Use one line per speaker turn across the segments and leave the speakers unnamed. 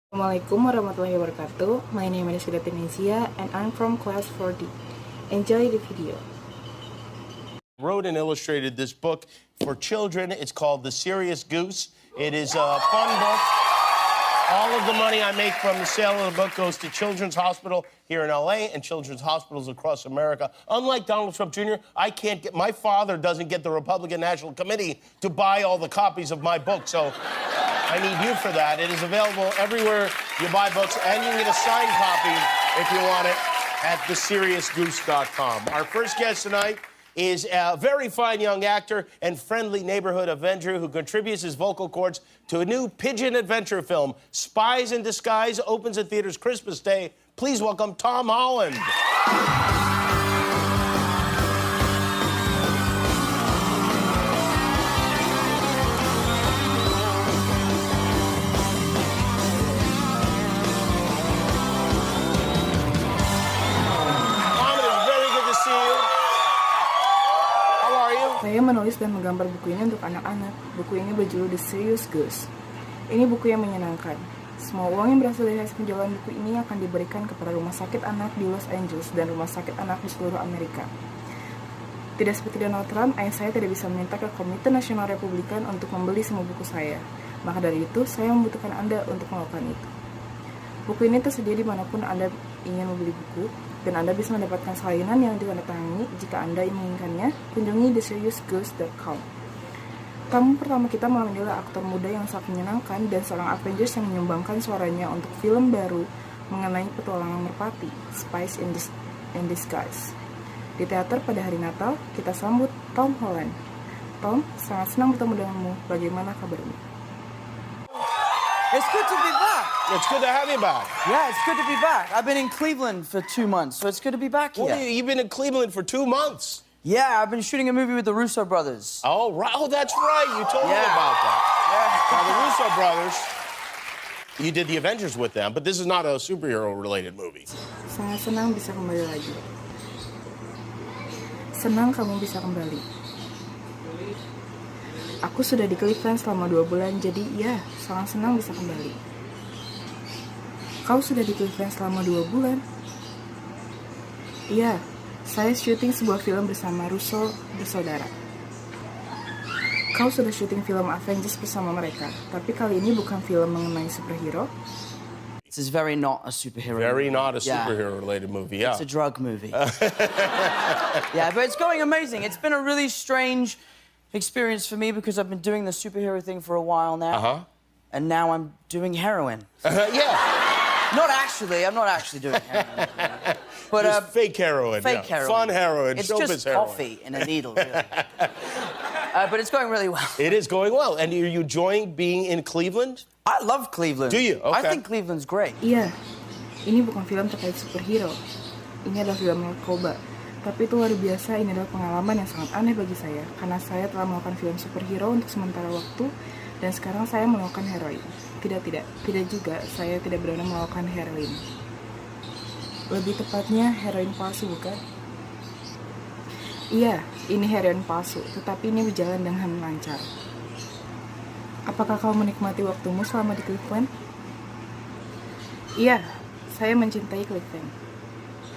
Assalamualaikum warahmatullahi wabarakatuh. My name is Regita Tinezya and I'm from class 4D. Enjoy the video.
Wrote and illustrated this book for children. It's called The Serious Goose. It is a fun book. All of the money I make from the sale of the book goes to Children's Hospital here in LA and children's hospitals across America. Unlike Donald Trump Jr., my father doesn't get the Republican National Committee to buy all the copies of my book, so I need you for that. It is available everywhere you buy books, and you can get a signed copy if you want it at theseriousgoose.com. Our first guest tonight is a very fine young actor and friendly neighborhood Avenger who contributes his vocal cords to a new pigeon adventure film. Spies in Disguise opens at theaters Christmas Day. Please welcome Tom Holland.
Saya menulis dan menggambar buku ini untuk anak-anak. Buku ini berjudul The Serious Goose. Ini buku yang menyenangkan. Semua uang yang berasal dari hasil penjualan buku ini akan diberikan kepada rumah sakit anak di Los Angeles dan rumah sakit anak di seluruh Amerika. Tidak seperti Donald Trump, ayah saya tidak bisa meminta ke Komite Nasional Republikan untuk membeli semua buku saya. Maka dari itu, saya membutuhkan Anda untuk melakukan itu. Buku ini tersedia dimanapun Anda ingin membeli buku, dan Anda bisa mendapatkan salinan yang ditandatangani jika Anda menginginkannya. Kunjungi theseriousgoose.com. Tamu pertama kita malam ini adalah aktor muda yang sangat menyenangkan dan seorang Avengers yang menyumbangkan suaranya untuk film baru mengenai petualangan merpati, Spies in Disguise. Di teater pada hari Natal, kita sambut Tom Holland. Tom, sangat senang bertemu denganmu. Bagaimana kabarmu?
It's good to be back.
It's good to have you back.
Yeah, it's good to be back. I've been in Cleveland for 2 months, so it's good to be back here.
Well, you've been in Cleveland for 2 months.
Yeah, I've been shooting a movie with the Russo brothers.
Oh, right. Oh, that's right. You told me about that.
Yeah.
Now, the Russo brothers, you did the Avengers with them, but this is not a superhero-related movie.
Sangat senang bisa kembali lagi. Senang kamu bisa kembali. Aku sudah di Cleveland selama 2 bulan, jadi ya, sangat senang bisa kembali. Kau sudah di Cleveland selama 2 bulan? Iya, saya syuting sebuah film bersama Russo bersaudara. Kau sudah syuting film Avengers bersama mereka, tapi kali ini bukan film mengenai superhero.
This is very not a superhero
Very
movie.
not a superhero-related movie, yeah.
It's a drug movie. Yeah, but it's going amazing. It's been a really strange experience for me because I've been doing the superhero thing for a while now. And now I'm doing heroin.
Yeah.
Not actually. I'm not actually doing heroin. But
Just fake heroin.
fake
yeah.
heroin.
Fun heroin.
It's
Showbiz
just
heroin.
coffee in a needle, really. But it's going really well.
It is going well. And are you enjoying being in Cleveland?
I love Cleveland.
Do you?
I
Okay.
think Cleveland's great.
Iya, ini bukan film terkait superhero. Ini adalah film narkoba. Tapi itu luar biasa, ini adalah pengalaman yang sangat aneh bagi saya. Karena saya telah melakukan film superhero untuk sementara waktu, dan sekarang saya melakukan heroin. Tidak juga, saya tidak berani melakukan heroin. Lebih tepatnya, heroin palsu, bukan? Iya, ini heroin palsu, tetapi ini berjalan dengan lancar. Apakah kau menikmati waktumu selama di Cleveland? Iya, saya mencintai Cleveland.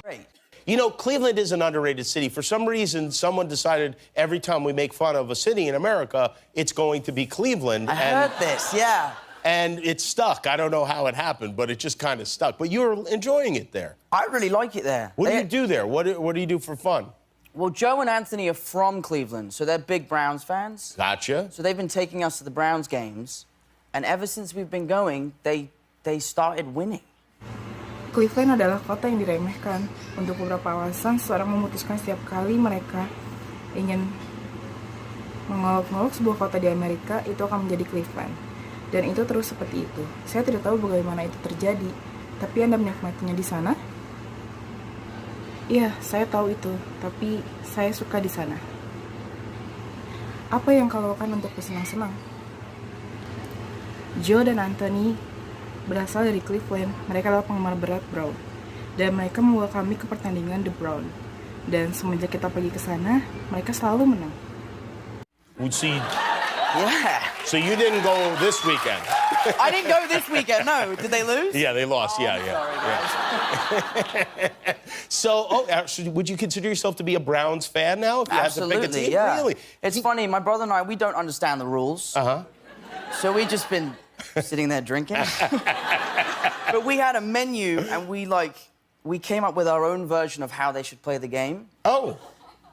Great.
You know, Cleveland is an underrated city. For some reason, someone decided every time we make fun of a city in America, it's going to be Cleveland.
I heard this, yeah.
And it stuck. I don't know how it happened, but it just kind of stuck. But you're enjoying it there.
I really like it there.
What do you do there? What do you do for fun?
Well, Joe and Anthony are from Cleveland, so they're big Browns fans.
Gotcha.
So they've been taking us to the Browns games, and ever since we've been going, they started winning.
Cleveland adalah kota yang diremehkan. Untuk beberapa alasan, seseorang memutuskan setiap kali mereka ingin mengolok-ngolok sebuah kota di Amerika, itu akan menjadi Cleveland. Dan itu terus seperti itu. Saya tidak tahu bagaimana itu terjadi, tapi Anda menikmatinya di sana? Iya, saya tahu itu, tapi saya suka di sana. Apa yang kau lakukan untuk bersenang-senang? Joe dan Anthony berasal dari Cleveland. Mereka adalah penggemar berat Brown, dan mereka membawa kami ke pertandingan The Brown. Dan semenjak kita pergi ke sana, mereka selalu menang.
See,
Yeah.
So you didn't go this weekend?
I didn't go this weekend, no. Did they lose?
Yeah, they lost.
Oh,
yeah.
Sorry, guys.
So, actually, would you consider yourself to be a Browns fan now? If you
Absolutely,
had to pick a team?
yeah.
Really?
It's funny, my brother and I, we don't understand the rules.
Uh-huh.
So we've just been sitting there drinking. But we had a menu, and we came up with our own version of how they should play the game.
Oh.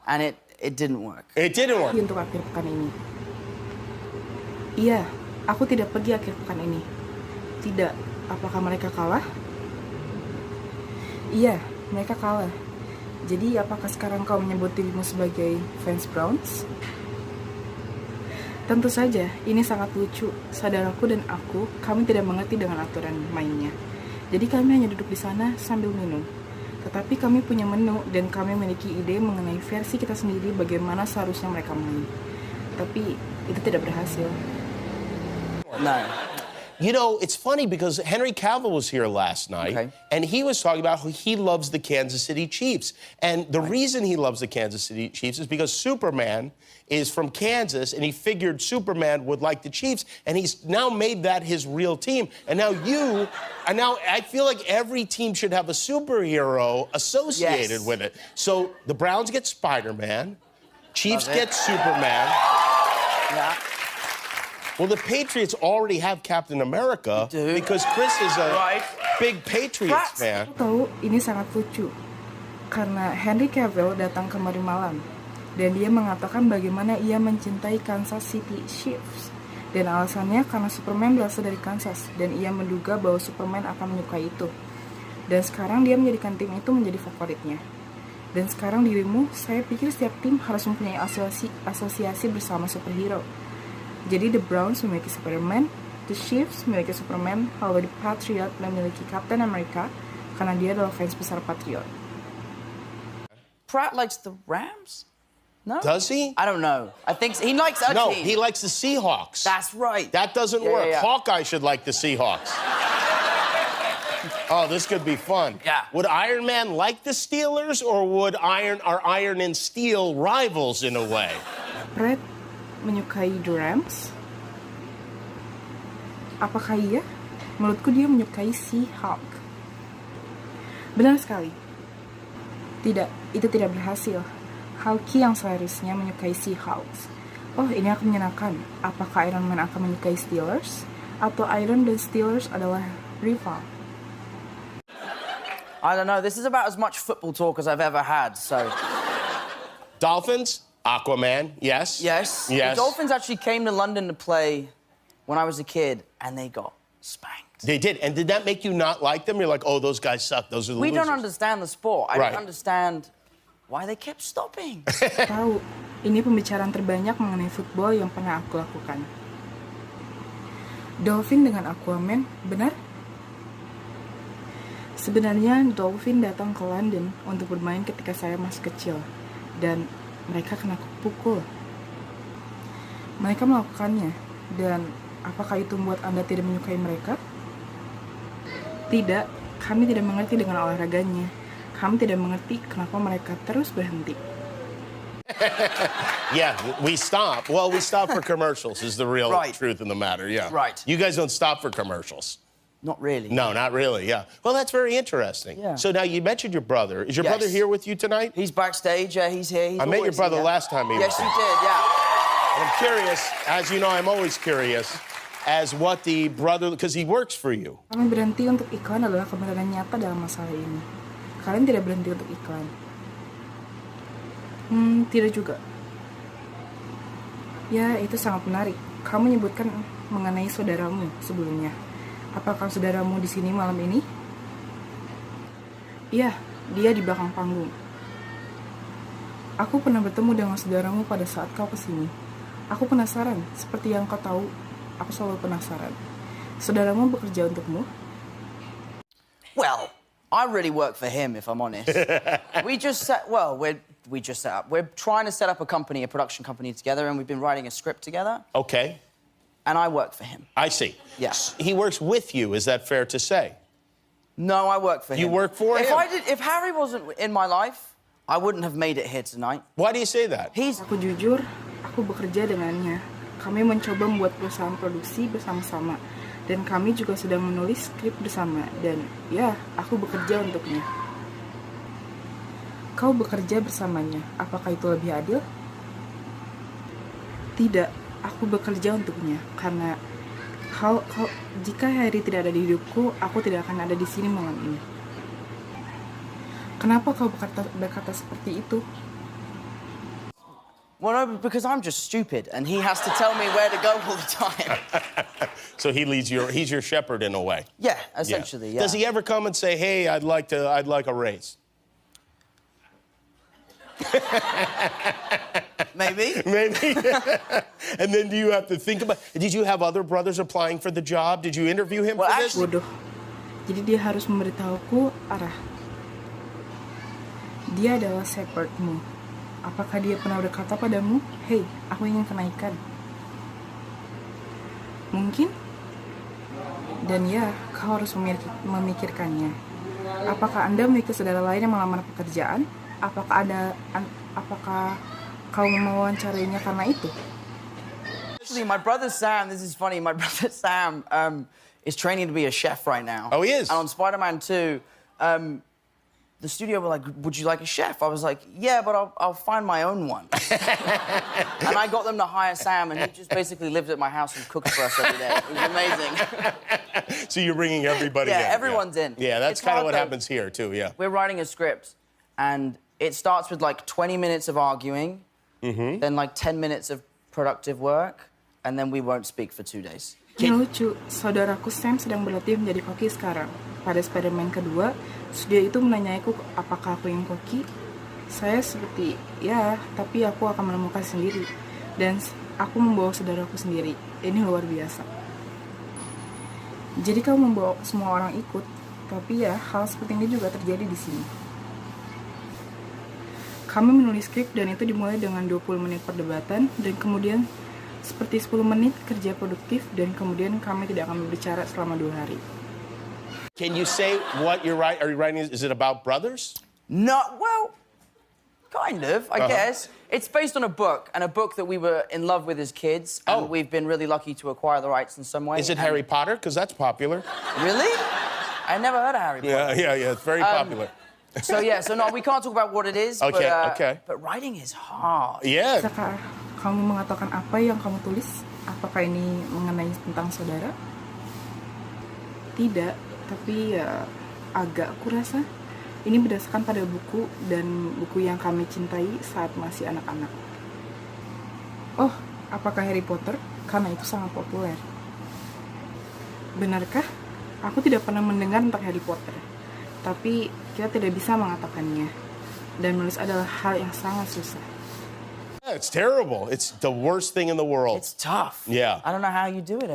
And it didn't work.
It didn't work.
Untuk akhir pekan ini. Iya, aku tidak pergi akhir pekan ini. Tidak. Apakah mereka kalah? Iya, mereka kalah. Jadi, apakah sekarang kau menyebut dirimu sebagai fans Browns? Tentu saja, ini sangat lucu. Saudaraku dan aku, kami tidak mengerti dengan aturan mainnya. Jadi kami hanya duduk di sana sambil minum. Tetapi kami punya menu dan kami memiliki ide mengenai versi kita sendiri bagaimana seharusnya mereka main. Tapi itu tidak berhasil.
No.
You know, it's funny because Henry Cavill was here last night,
Okay.
and he was talking about how he loves the Kansas City Chiefs. And the reason he loves the Kansas City Chiefs is because Superman is from Kansas, and he figured Superman would like the Chiefs, and he's now made that his real team. And now I feel like every team should have a superhero associated
Yes.
with it. So the Browns get Spider-Man, Chiefs
Love it.
get Superman.
Yeah.
Well, the Patriots already have Captain America
They do.
because Chris is a
Right.
big Patriots fan.
Tahu, ini sangat lucu. Karena Henry Cavill datang kemari malam. Dan dia mengatakan bagaimana ia mencintai Kansas City Chiefs. Dan alasannya karena Superman berasal dari Kansas. Dan ia menduga bahwa Superman akan menyukai itu. Dan sekarang dia menjadikan tim itu menjadi favoritnya. Dan sekarang dirimu, saya pikir setiap tim harus mempunyai asosiasi bersama superhero. Jadi The Browns memiliki Superman, The Chiefs memiliki Superman, lalu The Patriot memiliki Captain America karena dia adalah fans besar Patriot.
Pratt likes the Rams? No?
Does he?
I don't know. I think he likes a
No,
team.
he likes the Seahawks.
That's right.
That doesn't
Yeah,
work.
yeah, yeah.
Hawkeye should like the Seahawks. Oh, this could be fun.
Yeah.
Would Iron Man like the Steelers, or are Iron and Steel rivals in a way?
Pratt menyukai The Rams? Apakah iya? Menurutku dia menyukai Seahawk. Benar sekali. Tidak, itu tidak berhasil. Hawkeye yang seharusnya menyukai Seahawks. Oh, ini akan menyenangkan. Apakah Iron Man akan menyukai Steelers? Atau Iron dan Steelers adalah rival?
I don't know. This is about as much football talk as I've ever had, so...
Dolphins, Aquaman, yes.
Yes.
Yes.
The Dolphins actually came to London to play when I was a kid, and they got spanked.
They did. And did that make you not like them? You're like, oh, those guys suck. Those are the
We
losers.
don't understand the sport. I
Right.
don't understand why they kept stopping.
Tahu, ini pembicaraan terbanyak mengenai football yang pernah aku lakukan. Dolphin dengan Aquaman, benar? Sebenarnya Dolphin datang ke London untuk bermain ketika saya masih kecil. Dan mereka kena pukul. Mereka melakukannya. Dan apakah itu membuat Anda tidak menyukai mereka? Tidak, kami tidak mengerti dengan olahraganya. Kami tidak mengerti kenapa mereka terus berhenti.
Yeah, we stop. Well, we stop for commercials is the real
Right.
truth in the matter, yeah.
Right.
You guys don't stop for commercials.
Not really.
No, not really, yeah. Well, that's very interesting.
Yeah.
So now you mentioned your brother. Is your
Yes.
brother here with you tonight?
He's backstage. He's here. He's
I met your
always
brother
here.
last time he
Yes,
was
you
here.
did, yeah.
I'm curious, as you know, I'm always curious, as what the brother, because he works for you.
Kami berhenti untuk iklan adalah kebenaran nyata dalam masalah ini. Kalian tidak berhenti untuk iklan. Tidak juga. Ya, itu sangat menarik. Kamu menyebutkan mengenai saudaramu sebelumnya. Apakah saudaramu di sini malam ini? Iya, dia di belakang panggung. Aku pernah bertemu dengan saudaramu pada saat kau kesini. Aku penasaran, seperti yang kau tahu, aku selalu penasaran. Saudaramu bekerja untukmu?
Well, I really work for him, if I'm honest. we just set up. We're trying to set up a company, a production company together, and we've been writing a script together.
Okay,
And I work for him.
I see.
Yes.
He works with you, is that fair to say?
No, I work for him.
You work for him?
If Harry wasn't in my life, I wouldn't have made it here tonight.
Why do you say that?
He's
Aku jujur, aku bekerja dengannya. kami mencoba membuat perusahaan produksi bersama-sama. Dan kami juga sedang menulis skrip bersama. Dan ya, aku bekerja untuknya. Kau bekerja bersamanya. Apakah itu lebih adil? Tidak, aku bekerja untuknya. Karena jika Harry tidak ada di hidupku, aku tidak akan ada di sini malam ini. Kenapa kau berkata seperti itu?
Well, no, because I'm just stupid, and he has to tell me where to go all the time.
So he's your shepherd in a way.
Yeah, essentially. Yeah.
Does he ever come and say, "Hey, I'd like a raise"?
Maybe.
Maybe. And then do you have to think about? Did you have other brothers applying for the job? Did you interview him for this?
Bodoh. Jadi dia harus memberitahuku arah. Dia adalah shepherdmu. Apakah dia pernah berkata padamu, "Hey, aku ingin kenaikan"? Mungkin. Dan ya, kau harus memikirkannya. Apakah Anda memiliki saudara lain yang melamar pekerjaan? Apakah kau mewawancarinya karena itu?
Actually, my brother Sam, this is funny, my brother Sam is training to be a chef right now.
Oh, he is?
And on Spider-Man 2, the studio were like, would you like a chef? I was like, yeah, but I'll find my own one. And I got them to hire Sam, and he just basically lived at my house and cooked for us every day. It was amazing.
So you're bringing everybody in.
Yeah, everyone's in.
Yeah, that's kind of what happens here, too, yeah.
We're writing a script, and it starts with like 20 minutes of arguing, then like 10 minutes of productive work, and then we won't speak for 2 days.
Ini lucu, saudaraku Sam sedang berlatih menjadi koki sekarang. Pada Spider-Man kedua, studio itu menanyaiku apakah aku yang koki. Saya seperti, ya, tapi aku akan menemukan sendiri. Dan aku membawa saudaraku sendiri. Ini luar biasa. Jadi kamu membawa semua orang ikut, tapi ya, hal seperti ini juga terjadi di sini. Kami menulis skrip dan itu dimulai dengan 20 menit perdebatan dan kemudian seperti 10 menit kerja produktif dan kemudian kami tidak akan berbicara selama 2 hari.
Can you say what are you writing? Is it about brothers?
No, well, kind of, I guess. It's based on a book, and a book that we were in love with as kids, and we've been really lucky to acquire the rights in some way.
Is it Harry Potter? Because that's popular.
Really? I never heard of Harry Potter.
Yeah, it's very popular.
So no, we can't talk about what it is.
Okay.
But writing is hard.
Yeah.
Bisakah kamu mengatakan apa yang kamu tulis? Apakah ini mengenai tentang saudara? Tidak, tapi ya agak kurasa. Ini berdasarkan pada buku dan buku yang kami cintai saat masih anak-anak. Oh, apakah Harry Potter? Karena itu sangat populer. Benarkah? Aku tidak pernah mendengar tentang Harry Potter. Tapi kita tidak bisa mengatakannya. Dan menulis adalah hal yang sangat susah.
Yeah, it's terrible. It's the worst thing in the world.
It's tough.
Yeah.
I don't know how you do it.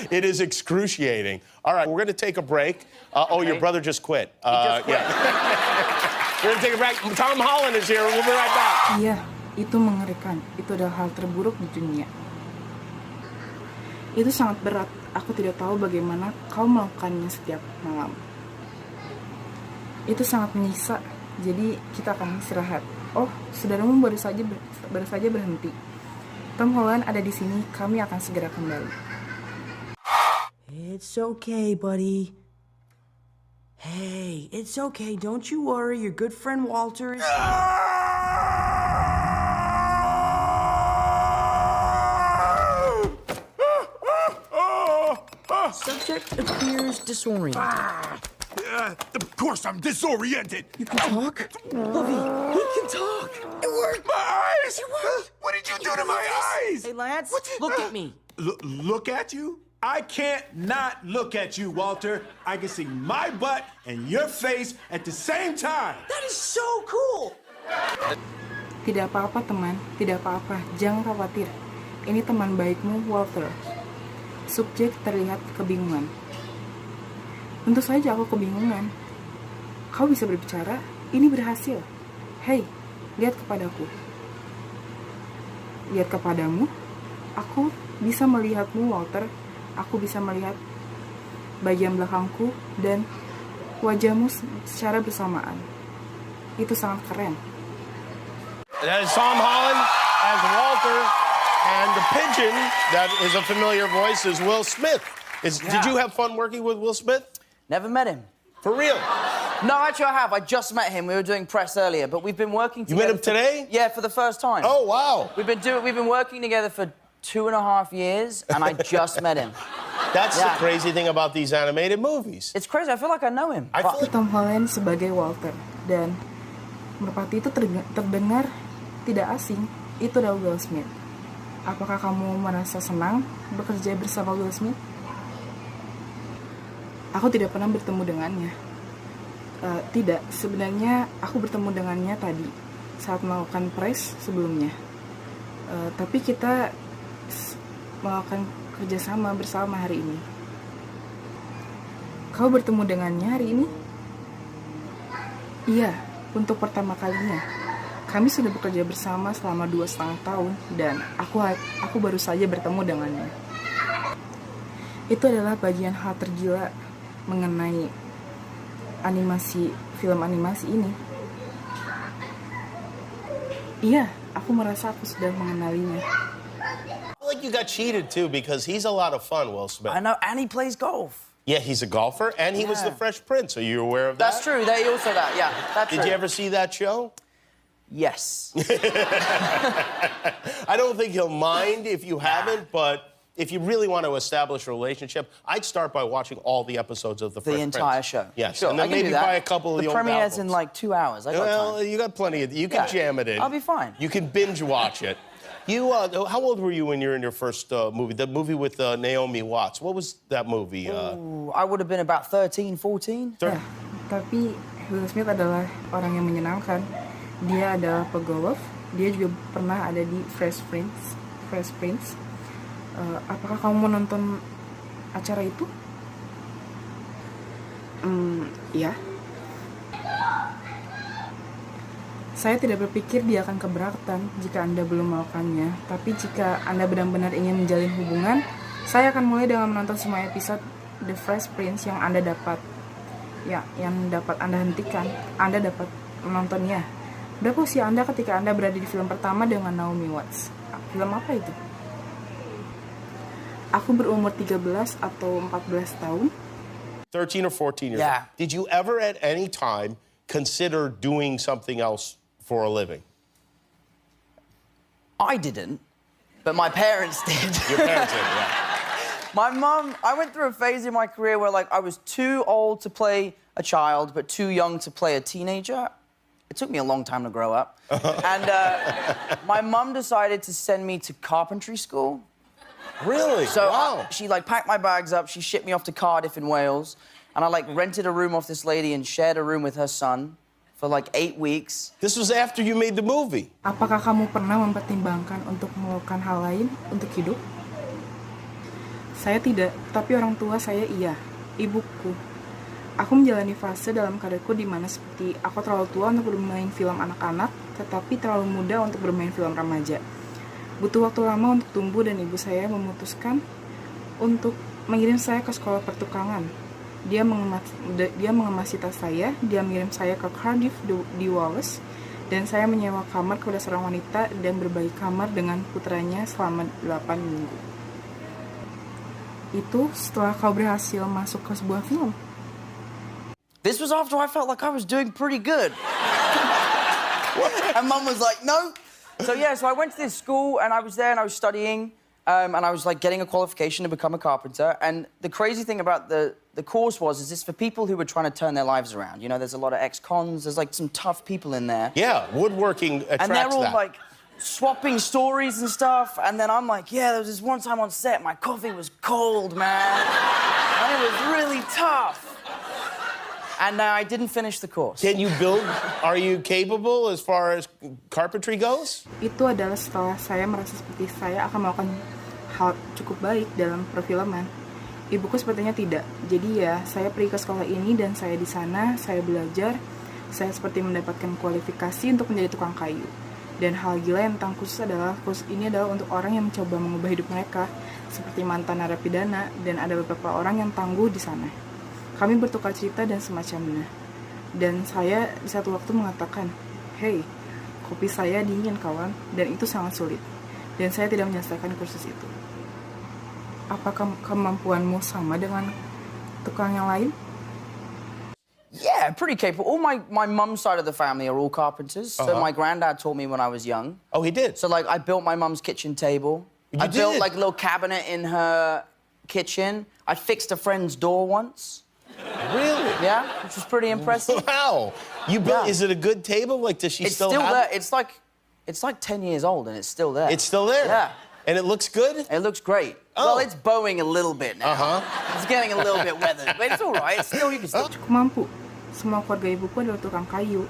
It is excruciating. All right, we're going to take a break. Your brother just quit.
Just quit.
Yeah. We're going to take a break. Tom Holland is here. We'll be right back.
Iya, itu mengerikan. Itu adalah hal terburuk di dunia. Itu sangat berat. Aku tidak tahu bagaimana kau melakukannya setiap malam. Itu sangat menyiksa. Jadi kita akan istirahat. Oh, saudaramu baru saja berhenti. Tom Holland ada di sini. Kami akan segera kembali.
It's okay, buddy. Hey, it's okay. Don't you worry. Your good friend Walter is... Subject appears disoriented.
Of course I'm disoriented.
You can talk? Lovey, he can talk. It worked.
My eyes!
It worked.
What did you do to my eyes?
Hey, Lance, look at me.
Look at you? I can't not look at you, Walter. I can see my butt and your face at the same time.
That is so cool.
Tidak apa-apa teman, tidak apa-apa. Jangan khawatir. Ini teman baikmu, Walter. Subjek terlihat kebingungan. Tentu saja aku kebingungan. Kau bisa berbicara? Ini berhasil. Hei, lihat kepadaku. Lihat kepadamu? Aku bisa melihatmu, Walter. Aku bisa melihat bagian belakangku dan wajahmu secara bersamaan. Itu sangat keren.
That is Tom Holland as Walter And the pigeon that is a familiar voice is Will Smith. Did you have fun working with Will Smith?
Never met him.
For real?
No, actually I have. I just met him. We were doing press earlier, but we've been working together.
You met him today?
Yeah, for the first time.
Oh, wow.
We've been working together for 2.5 years, and I just met him.
That's the crazy thing about these animated movies.
It's crazy. I feel like I know him.
I feel like...
Tom Holland sebagai Walter, dan merpati itu terdengar tidak asing. Itu adalah Will Smith. Apakah kamu merasa senang bekerja bersama Will Smith? Aku tidak pernah bertemu dengannya. Tidak, sebenarnya aku bertemu dengannya tadi saat melakukan press sebelumnya. Tapi kita melakukan kerjasama bersama hari ini. Kau bertemu dengannya hari ini? Iya, untuk pertama kalinya. Kami sudah bekerja bersama selama 2,5 tahun dan aku baru saja bertemu dengannya. Itu adalah bagian hal tergila mengenai film animasi ini. Iya, aku merasa aku sudah mengenalinya.
I feel like you got cheated too because he's a lot of fun, Will Smith.
I know, and he plays golf.
Yeah, he's a golfer, and he was the Fresh Prince. Are you aware of that?
That's true. They also that. Yeah, that's true.
Did you ever see that show?
Yes.
I don't think he'll mind if you haven't, but if you really want to establish a relationship, I'd start by watching all the episodes of The Fresh Prince.
The entire show.
Yes,
Sure,
and then
I can
maybe
do that.
buy a couple of the old
premiere's
albums.
in like 2 hours. I got
Well,
time.
you got plenty of... You can jam it in.
I'll be fine.
You can binge watch it. You, how old were you when you were in your first movie? The movie with Naomi Watts. What was that movie?
Ooh, I would have been about 13, 14.
Ya, tapi Will Smith adalah orang yang menyenangkan. Dia adalah pegolf. Dia juga pernah ada di Fresh Prince. Apakah kamu mau nonton acara itu? Ya. Saya tidak berpikir dia akan keberatan jika Anda belum melakukannya. Tapi jika Anda benar-benar ingin menjalin hubungan, saya akan mulai dengan menonton semua episode The Fresh Prince yang Anda dapat Anda hentikan. Anda dapat menontonnya. Berapa usia Anda ketika Anda berada di film pertama dengan Naomi Watts? Film apa itu? Aku berumur 13 atau 14 tahun.
13 or 14 years old.
Yeah.
Did you ever at any time consider doing something else for a living?
I didn't, but my parents did.
Your parents did, yeah.
My mum, I went through a phase in my career where like I was too old to play a child, but too young to play a teenager. It took me a long time to grow up. And my mum decided to send me to carpentry school.
Really?
So
wow.
she like packed my bags up, she shipped me off to Cardiff in Wales, and I like rented a room off this lady and shared a room with her son for like 8 weeks.
This was after you made the movie.
Apakah kamu pernah mempertimbangkan untuk melakukan hal lain untuk hidup? Saya tidak, tapi orang tua saya iya, ibuku. Aku menjalani fase dalam karirku di mana seperti aku terlalu tua untuk bermain film anak-anak, tetapi terlalu muda untuk bermain film remaja. Butuh waktu lama untuk tumbuh dan ibu saya memutuskan untuk mengirim saya ke sekolah pertukangan. Dia mengemasi tas saya, dia mengirim saya ke Cardiff di Wales, dan saya menyewa kamar kepada seorang wanita dan berbagi kamar dengan putranya selama 8 minggu. Itu setelah kau berhasil masuk ke sebuah film.
This was after I felt like I was doing pretty good. And Mum was like, no. So yeah, so I went to this school and I was there and I was studying and I was like getting a qualification to become a carpenter. And the crazy thing about the course is this for people who were trying to turn their lives around. You know, there's a lot of ex-cons, there's like some tough people in there.
Yeah, woodworking attracts
and they're all
that.
like swapping stories and stuff. And then I'm like, yeah, there was this one time on set, my coffee was cold, man. And it was really tough. And I didn't finish the course.
Can you build? Are you capable as far as carpentry goes?
Itu adalah setelah saya merasa seperti saya akan melakukan hal cukup baik dalam perfilman. Ibuku sepertinya tidak. Jadi ya, saya pergi ke sekolah ini dan saya di sana, saya belajar. Saya seperti mendapatkan kualifikasi untuk menjadi tukang kayu. Dan hal gila yang tentang kursus ini adalah untuk orang yang mencoba mengubah hidup mereka, seperti mantan narapidana, dan ada beberapa orang yang tangguh di sana. Kami bertukar cerita dan semacamnya. Dan saya di satu waktu mengatakan, "Hey, kopi saya dingin kawan," dan itu sangat sulit. dan saya tidak menyelesaikan kursus itu. Apakah kemampuanmu sama dengan tukang yang lain?
Yeah, pretty capable. All my mum's side of the family are all carpenters. So my granddad taught me when I was young.
Oh, he did?
So, like, I built my mum's kitchen table. I built, like, a little cabinet in her kitchen. I fixed a friend's door once.
Really?
Yeah, which was pretty impressive.
Wow. You built,
Yeah.
Is it a good table? Like, does she
It's
still
still
have
there. It's like 10 years old, and it's still there.
It's still there?
Yeah.
And it looks good?
It looks great.
Oh.
Well, it's bowing a little bit now. It's getting a little bit weathered, but it's all right. Still, you can still...
Cukup mampu. Semua keluarga ibuku adalah tukang kayu.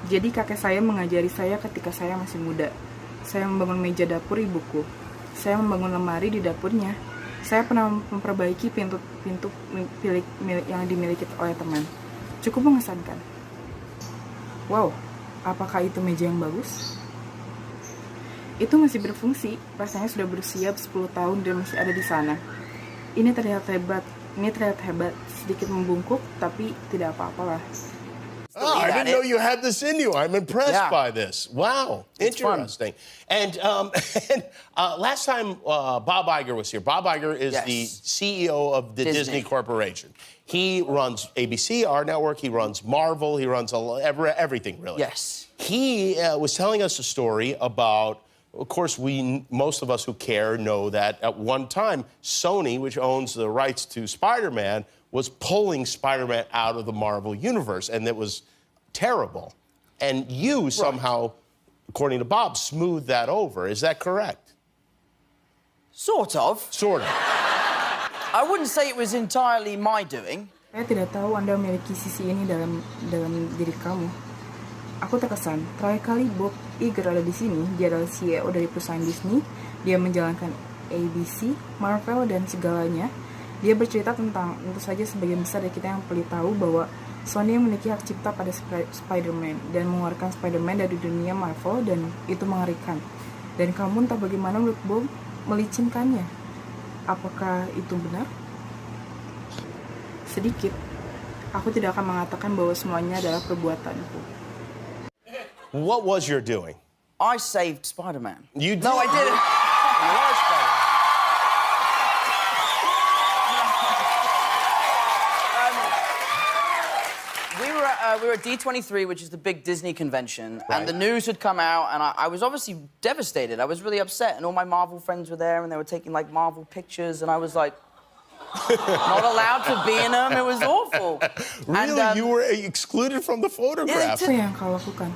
Jadi kakek saya mengajari saya ketika saya masih muda. Saya membangun meja dapur ibuku. Saya membangun lemari di dapurnya. Saya pernah memperbaiki pintu yang dimiliki oleh teman. Cukup mengesankan. Wow, apakah itu meja yang bagus? Itu masih berfungsi. Rasanya sudah berusia 10 tahun dan masih ada di sana. Ini terlihat hebat. Sedikit membungkuk, tapi tidak apa-apalah.
Oh, I didn't know you had this in you. I'm impressed by this. Wow,
It's
interesting. And last time Bob Iger was here. Bob Iger is the CEO of the Disney Corporation. He runs ABC, our network. He runs Marvel. He runs everything, really.
Yes.
He was telling us a story about. Of course, most of us who care know that at one time, Sony, which owns the rights to Spider-Man, was pulling Spider-Man out of the Marvel universe, and it was terrible. And you somehow, according to Bob, smoothed that over. Is that correct?
Sort of.
Sort of.
I wouldn't say it was entirely my doing.
Saya tidak tahu Anda memiliki sisi ini dalam diri kamu. Aku terkesan, terakhir kali Bob Iger ada di sini. Dia adalah CEO dari perusahaan Disney. Dia menjalankan ABC, Marvel, dan segalanya. Dia bercerita tentang, tentu saja sebagian besar dari kita yang perlu tahu bahwa Sony memiliki hak cipta pada Spider-Man dan mengeluarkan Spider-Man dari dunia Marvel, dan itu mengerikan. Dan kamu entah bagaimana menurut Bob melicinkannya. Apakah itu benar? Sedikit. Aku tidak akan mengatakan bahwa semuanya adalah perbuatanku.
What was your doing?
I saved Spider-Man.
You did?
No, I didn't.
You are Spider-Man.
We were at D23, which is the big Disney convention, and the news had come out, and I was obviously devastated. I was really upset, and all my Marvel friends were there, and they were taking, like, Marvel pictures, and I was like, not allowed to be in them. It was awful.
Really?
And,
you were excluded from the photograph?
Apa yang kau lakukan?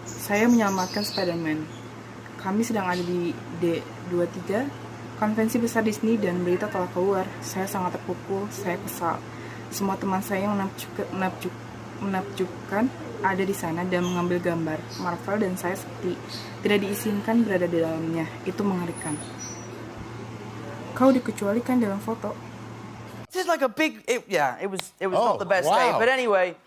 Saya menyelamatkan Spider-Man. Kami sedang ada di D23, konvensi besar Disney, dan berita telah keluar. Saya sangat terpukul, saya kesal. Semua teman saya yang menakjubkan ada di sana dan mengambil gambar Marvel, dan saya seperti tidak diizinkan berada di dalamnya. Itu mengerikan. Kau dikecualikan dalam foto.
This is like a big... it was not the best day. But anyway,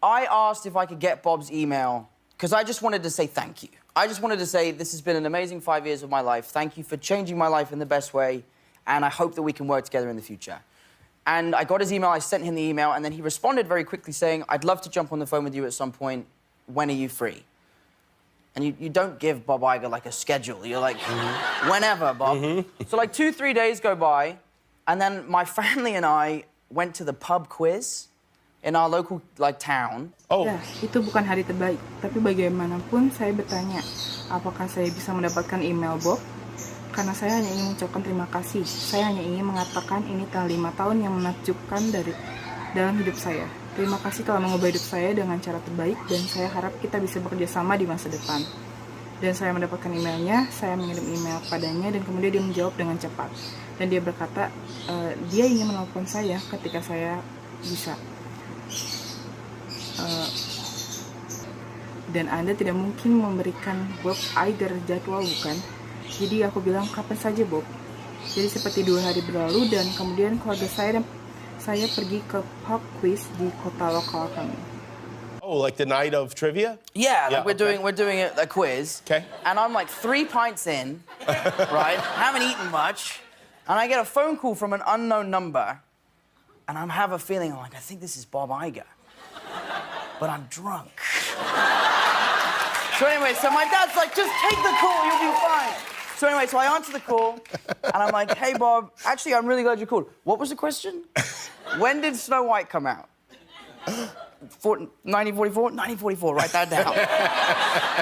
I asked if I could get Bob's email, because I just wanted to say thank you. I just wanted to say this has been an amazing 5 years of my life. Thank you for changing my life in the best way, and I hope that we can work together in the future. And I got his email, I sent him the email, and then he responded very quickly saying, I'd love to jump on the phone with you at some point. When are you free? And you don't give Bob Iger, like, a schedule. You're like, whenever, Bob. So, like, 2-3 days go by, and then my family and I went to the pub quiz in our local, like, town.
Oh.
Ya, itu bukan hari terbaik. Tapi bagaimanapun saya bertanya, apakah saya bisa mendapatkan email Bob? Karena saya hanya ingin mengucapkan terima kasih. Saya hanya ingin mengatakan ini telah 5 tahun yang menakjubkan dalam hidup saya. Terima kasih telah mengubah hidup saya dengan cara terbaik, dan saya harap kita bisa bekerja sama di masa depan. Dan saya mendapatkan emailnya, saya mengirim email padanya, dan kemudian dia menjawab dengan cepat. Dan dia berkata, dia ingin menelpon saya ketika saya bisa. Dan Anda tidak mungkin memberikan Bob Iger jadwal, bukan? Jadi aku bilang, kapan saja, Bob? Jadi seperti 2 hari berlalu, dan kemudian keluarga saya dan saya pergi ke pub quiz di kota lokal kami.
Oh, like the night of trivia?
Yeah, like we're doing a quiz.
Okay.
And I'm like 3 pints in, right? Haven't eaten much. And I get a phone call from an unknown number. And I have a feeling, I'm like, I think this is Bob Iger. But I'm drunk. So So anyway, so my dad's like, just take the call, you'll be fine. So anyway, so I answer the call, and I'm like, hey, Bob, actually, I'm really glad you called. What was the question? When did Snow White come out? 1944? 1944, write that down.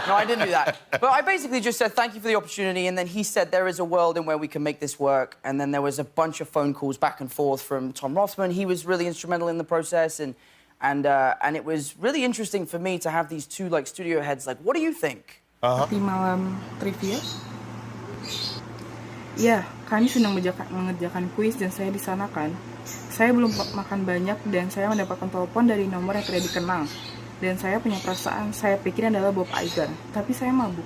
No, I didn't do that. But I basically just said, thank you for the opportunity, and then he said, there is a world in where we can make this work, and then there was a bunch of phone calls back and forth from Tom Rothman. He was really instrumental in the process, and it was really interesting for me to have these two, like, studio heads, like, what do you think?
Di malam trivia, ya, kami sedang mengerjakan kuis dan saya di sana kan. Saya belum makan banyak dan saya mendapatkan telepon dari nomor yang tidak dikenal. Dan saya punya perasaan, saya pikir adalah Bob Iger, tapi saya mabuk.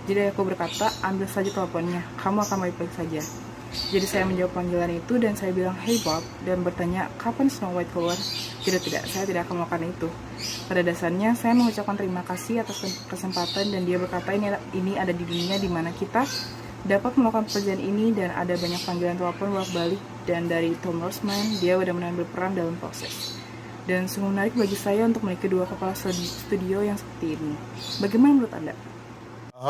Jadi aku berkata, ambil saja teleponnya, kamu akan baik-baik saja. Jadi saya menjawab panggilan itu dan saya bilang, hey Bob, dan bertanya, kapan Snow White keluar? Tidak, saya tidak akan melakukan itu. Pada dasarnya, saya mengucapkan terima kasih atas kesempatan dan dia berkata, ini ada di dunia di mana kita dapat melakukan pekerjaan ini dan ada banyak panggilan telepon bolak-balik dan dari Tom Rothman, dia benar-benar berperan dalam proses. Dan sungguh menarik bagi saya untuk memiliki dua kepala studio yang seperti ini. Bagaimana menurut Anda?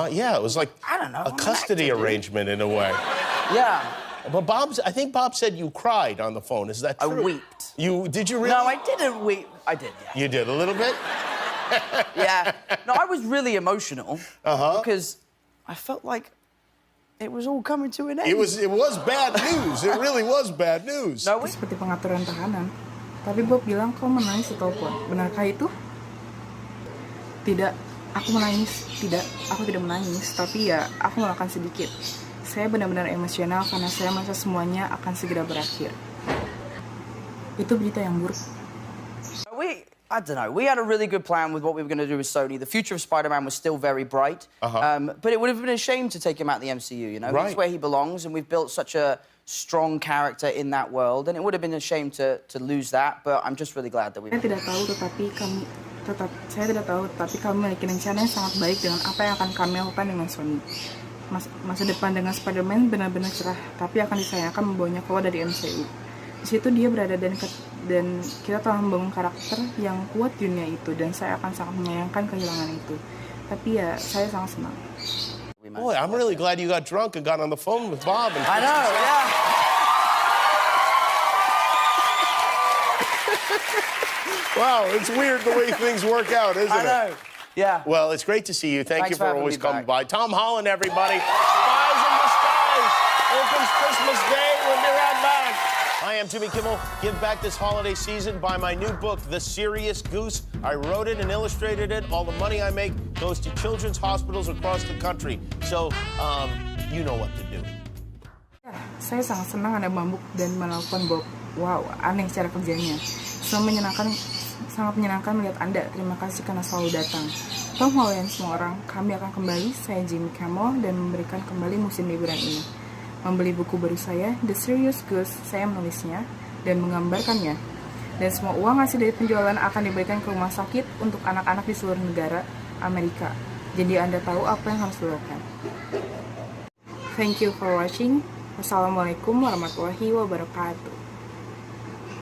Yeah, it was like
I don't know,
a custody arrangement in a way.
Yeah.
But I think Bob said you cried on the phone. Is that
I
true?
wept.
Did you really?
No, I didn't weep. I did, yeah.
You did a little bit?
Yeah. No, I was really emotional because I felt like it was all coming to an end.
It was bad news. It really was bad news.
No,
Seperti pengaturan tahanan. Tapi Bob bilang kau menangis di telepon. Benarkah itu? Tidak, aku menangis. Tidak, aku tidak menangis. Tapi ya, aku melakukan sedikit. Saya benar-benar emosional karena saya merasa semuanya akan segera berakhir. Itu berita yang buruk.
I don't know. We had a really good plan with what we were going to do with Sony. The future of Spider-Man was still very bright. But it would have been a shame to take him out of the MCU, you know?
Right.
He's where he belongs, and we've built such a strong character in that world, and it would have been a shame to lose that, but I'm just really glad that we...
Saya tidak tahu, tetapi kami memiliki rencana yang sangat baik dengan apa yang akan kami lakukan dengan Sony. Masa depan dengan Spider-Man benar-benar cerah, tapi akan disayangkan membawanya keluar dari MCU. Di situ dia berada dan kita telah membangun karakter yang kuat di dunia itu dan saya akan sangat menyayangkan kehilangan itu. Tapi ya, saya sangat senang.
Boy, I'm really glad you got drunk and got on the phone with Bob. And
I know, yeah.
Wow, it's weird the way things work out, isn't it?
I know, yeah.
Well, it's great to see you. Thank
Thanks
you for
for having
always
me
coming
back.
by. Tom Holland, everybody. Spies in Disguise opens Christmas Day. We'll be right back. Hi, I'm Jimmy Kimmel. Give back this holiday season by my new book, The Serious Goose. I wrote it and illustrated it. All the money I make goes to children's hospitals across the country. So, you know what to do.
Ya, saya sangat senang Anda mabuk dan melakukan Bob. Wow, aneh cara kerjanya. Sangat menyenangkan melihat Anda. Terima kasih karena selalu datang. Tom Holland semua orang, kami akan kembali. Saya Jimmy Kimmel dan memberikan kembali musim liburan ini. Membeli buku baru saya, The Serious Goose, saya menulisnya dan menggambarkannya. Dan semua uang hasil dari penjualan akan diberikan ke rumah sakit untuk anak-anak di seluruh negara Amerika. Jadi Anda tahu apa yang harus dilakukan. Thank you for watching. Wassalamualaikum warahmatullahi wabarakatuh.